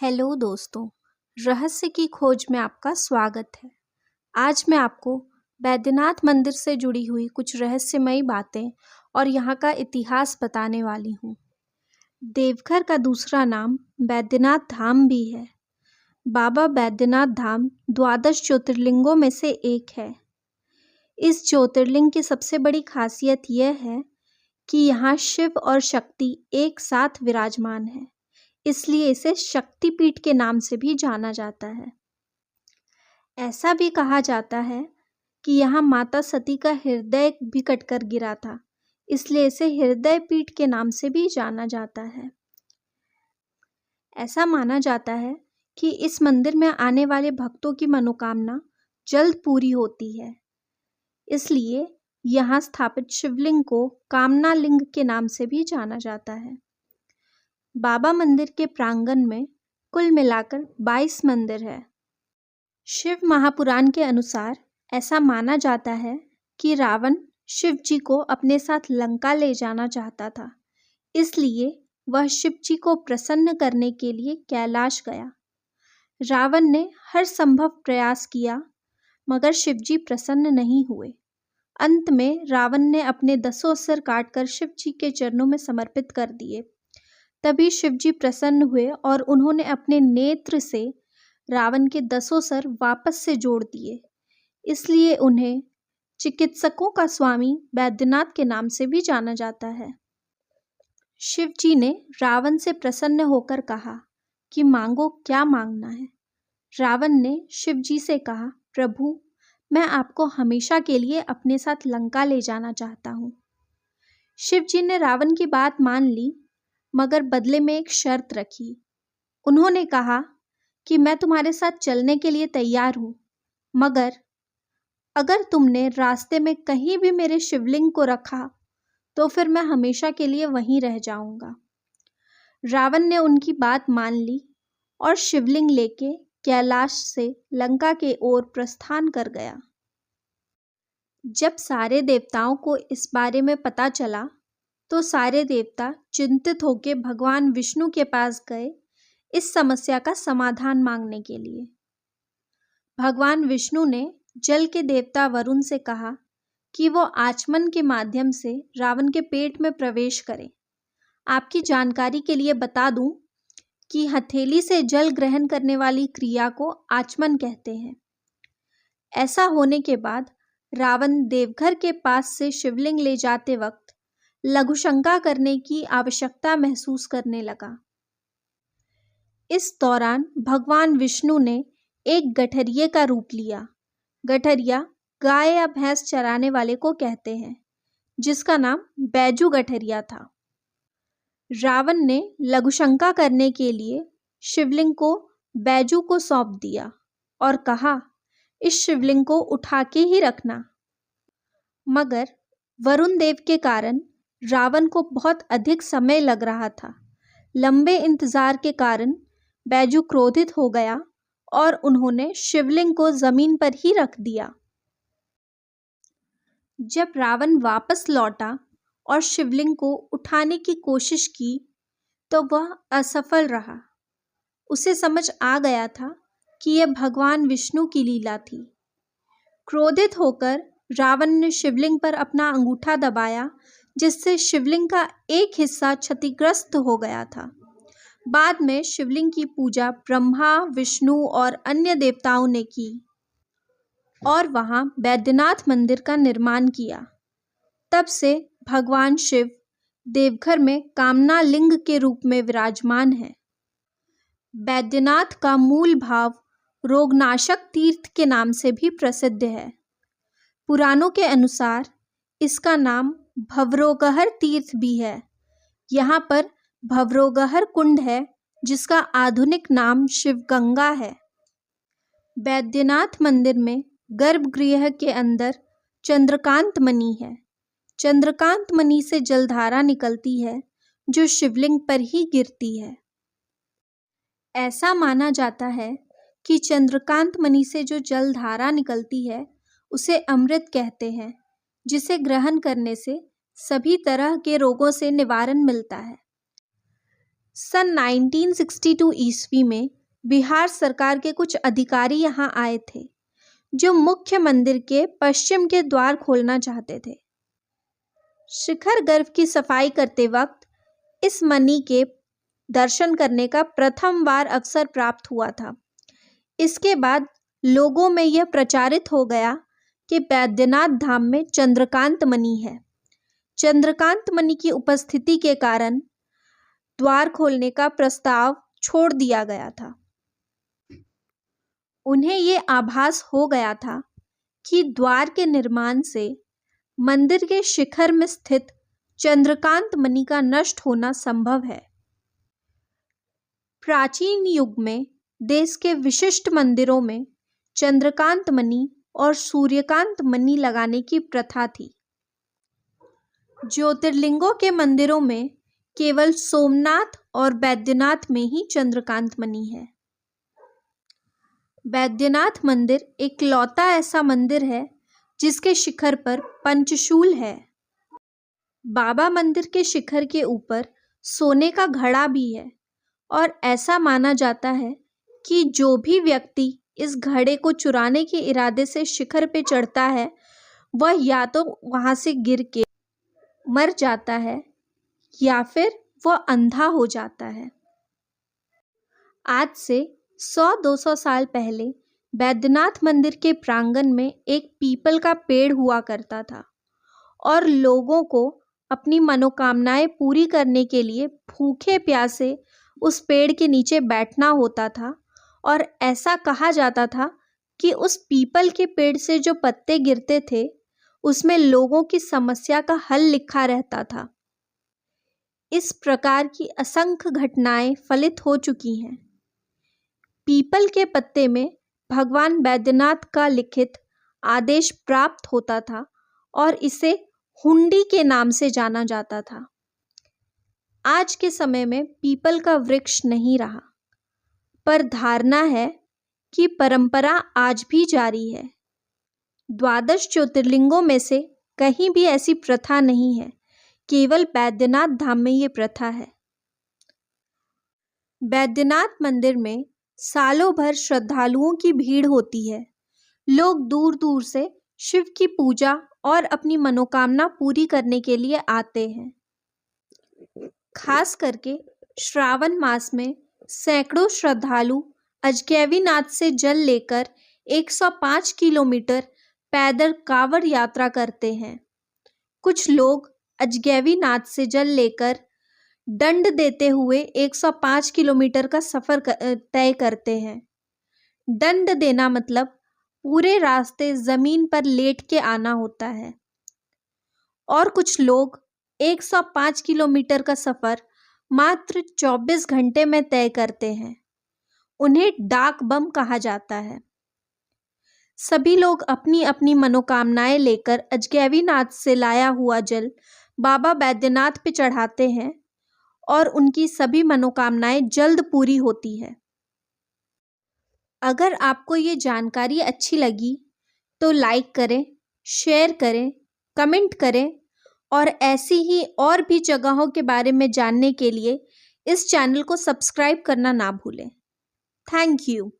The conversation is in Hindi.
हेलो दोस्तों, रहस्य की खोज में आपका स्वागत है। आज मैं आपको बैद्यनाथ मंदिर से जुड़ी हुई कुछ रहस्यमयी बातें और यहाँ का इतिहास बताने वाली हूँ। देवघर का दूसरा नाम बैद्यनाथ धाम भी है। बाबा बैद्यनाथ धाम 12 ज्योतिर्लिंगों में से एक है। इस ज्योतिर्लिंग की सबसे बड़ी खासियत यह है कि यहाँ शिव और शक्ति एक साथ विराजमान है, इसलिए इसे शक्तिपीठ के नाम से भी जाना जाता है। ऐसा भी कहा जाता है कि यहाँ माता सती का हृदय भी कटकर गिरा था, इसलिए इसे हृदय पीठ के नाम से भी जाना जाता है। ऐसा माना जाता है कि इस मंदिर में आने वाले भक्तों की मनोकामना जल्द पूरी होती है, इसलिए यहाँ स्थापित शिवलिंग को कामना लिंग के नाम से भी जाना जाता है। बाबा मंदिर के प्रांगण में कुल मिलाकर 22 मंदिर है। शिव महापुराण के अनुसार ऐसा माना जाता है कि रावण शिव जी को अपने साथ लंका ले जाना चाहता था, इसलिए वह शिव जी को प्रसन्न करने के लिए कैलाश गया। रावण ने हर संभव प्रयास किया, मगर शिव जी प्रसन्न नहीं हुए। अंत में रावण ने अपने 10 सिर काटकर शिव जी के चरणों में समर्पित कर दिए। तभी शिव जी प्रसन्न हुए और उन्होंने अपने नेत्र से रावण के 10 सर वापस से जोड़ दिए, इसलिए उन्हें चिकित्सकों का स्वामी बैद्यनाथ के नाम से भी जाना जाता है। शिव जी ने रावण से प्रसन्न होकर कहा कि मांगो, क्या मांगना है। रावण ने शिव जी से कहा, प्रभु, मैं आपको हमेशा के लिए अपने साथ लंका ले जाना चाहता हूँ। शिव जी ने रावण की बात मान ली, मगर बदले में एक शर्त रखी। उन्होंने कहा कि मैं तुम्हारे साथ चलने के लिए तैयार हूँ, मगर अगर तुमने रास्ते में कहीं भी मेरे शिवलिंग को रखा तो फिर मैं हमेशा के लिए वहीं रह जाऊंगा। रावण ने उनकी बात मान ली और शिवलिंग लेके कैलाश से लंका के ओर प्रस्थान कर गया। जब सारे देवताओं को इस बारे में पता चला तो सारे देवता चिंतित होकर भगवान विष्णु के पास गए इस समस्या का समाधान मांगने के लिए। भगवान विष्णु ने जल के देवता वरुण से कहा कि वो आचमन के माध्यम से रावण के पेट में प्रवेश करें। आपकी जानकारी के लिए बता दूं कि हथेली से जल ग्रहण करने वाली क्रिया को आचमन कहते हैं। ऐसा होने के बाद रावण देवघर के पास से शिवलिंग ले जाते वक्त लघुशंका करने की आवश्यकता महसूस करने लगा। इस दौरान भगवान विष्णु ने एक गठरिये का रूप लिया। गठरिया गाय या भैंस चराने वाले को कहते हैं, जिसका नाम बैजू गठरिया था। रावण ने लघुशंका करने के लिए शिवलिंग को बैजू को सौंप दिया और कहा, इस शिवलिंग को उठा के ही रखना। मगर वरुण देव के कारण रावण को बहुत अधिक समय लग रहा था। लंबे इंतजार के कारण बैजू क्रोधित हो गया और उन्होंने शिवलिंग को जमीन पर ही रख दिया। जब रावण वापस लौटा और शिवलिंग को उठाने की कोशिश की तो वह असफल रहा। उसे समझ आ गया था कि यह भगवान विष्णु की लीला थी। क्रोधित होकर रावण ने शिवलिंग पर अपना अंगूठा दबाया, जिससे शिवलिंग का एक हिस्सा क्षतिग्रस्त हो गया था। बाद में शिवलिंग की पूजा ब्रह्मा, विष्णु और अन्य देवताओं ने की और वहां बैद्यनाथ मंदिर का निर्माण किया। तब से भगवान शिव देवघर में कामना लिंग के रूप में विराजमान है। बैद्यनाथ का मूल भाव रोगनाशक तीर्थ के नाम से भी प्रसिद्ध है। पुराणों के अनुसार इसका नाम भवरोगहर तीर्थ भी है। यहाँ पर भवरोगहर कुंड है, जिसका आधुनिक नाम शिवगंगा है। बैद्यनाथ मंदिर में गर्भगृह के अंदर चंद्रकांत मणि है। चंद्रकांत मणि से जलधारा निकलती है, जो शिवलिंग पर ही गिरती है। ऐसा माना जाता है कि चंद्रकांत मणि से जो जलधारा निकलती है उसे अमृत कहते हैं, जिसे ग्रहण करने से सभी तरह के रोगों से निवारण मिलता है। सन 1962 ईस्वी में बिहार सरकार के कुछ अधिकारी यहाँ आए थे जो मुख्य मंदिर के पश्चिम के द्वार खोलना चाहते थे। शिखर गर्भ की सफाई करते वक्त इस मणि के दर्शन करने का प्रथम बार अवसर प्राप्त हुआ था। इसके बाद लोगों में यह प्रचारित हो गया कि बैद्यनाथ धाम में चंद्रकांत मणि है। चंद्रकांत मणि की उपस्थिति के कारण द्वार खोलने का प्रस्ताव छोड़ दिया गया था। उन्हें ये आभास हो गया था कि द्वार के निर्माण से मंदिर के शिखर में स्थित चंद्रकांत मणि का नष्ट होना संभव है। प्राचीन युग में देश के विशिष्ट मंदिरों में चंद्रकांत मणि और सूर्यकांत मणि लगाने की प्रथा थी। ज्योतिर्लिंगों के मंदिरों में केवल सोमनाथ और बैद्यनाथ में ही चंद्रकांत मणि है। बैद्यनाथ मंदिर इकलौता ऐसा मंदिर है जिसके शिखर पर पंचशूल है। बाबा मंदिर के शिखर के ऊपर सोने का घड़ा भी है और ऐसा माना जाता है कि जो भी व्यक्ति इस घड़े को चुराने के इरादे से शिखर पे चढ़ता है वह या तो वहां से गिर के मर जाता है या फिर वह अंधा हो जाता है। आज से 100-200 साल पहले बैद्यनाथ मंदिर के प्रांगण में एक पीपल का पेड़ हुआ करता था और लोगों को अपनी मनोकामनाएं पूरी करने के लिए भूखे प्यासे उस पेड़ के नीचे बैठना होता था और ऐसा कहा जाता था कि उस पीपल के पेड़ से जो पत्ते गिरते थे उसमें लोगों की समस्या का हल लिखा रहता था। इस प्रकार की असंख्य घटनाएं फलित हो चुकी हैं। पीपल के पत्ते में भगवान बैद्यनाथ का लिखित आदेश प्राप्त होता था और इसे हुंडी के नाम से जाना जाता था। आज के समय में पीपल का वृक्ष नहीं रहा, पर धारणा है कि परंपरा आज भी जारी है। 12 ज्योतिर्लिंगों में से कहीं भी ऐसी प्रथा नहीं है, केवल बैद्यनाथ धाम में ये प्रथा है। बैद्यनाथ मंदिर में सालों भर श्रद्धालुओं की भीड़ होती है। लोग दूर दूर से शिव की पूजा और अपनी मनोकामना पूरी करने के लिए आते हैं। खास करके श्रावण मास में सैकड़ों श्रद्धालु अजगैवीनाथ से जल लेकर 105 किलोमीटर पैदल कांवड़ यात्रा करते हैं। कुछ लोग अजगैवीनाथ से जल लेकर दंड देते हुए 105 किलोमीटर का सफर तय करते हैं। दंड देना मतलब पूरे रास्ते जमीन पर लेट के आना होता है। और कुछ लोग 105 किलोमीटर का सफर मात्र 24 घंटे में तय करते हैं। उन्हें डाक बम कहा जाता है। सभी लोग अपनी अपनी मनोकामनाएं लेकर अजगैवीनाथ से लाया हुआ जल बाबा बैद्यनाथ पे चढ़ाते हैं और उनकी सभी मनोकामनाएं जल्द पूरी होती है। अगर आपको ये जानकारी अच्छी लगी तो लाइक करें, शेयर करें, कमेंट करें और ऐसी ही और भी जगहों के बारे में जानने के लिए इस चैनल को सब्सक्राइब करना ना भूलें। Thank you.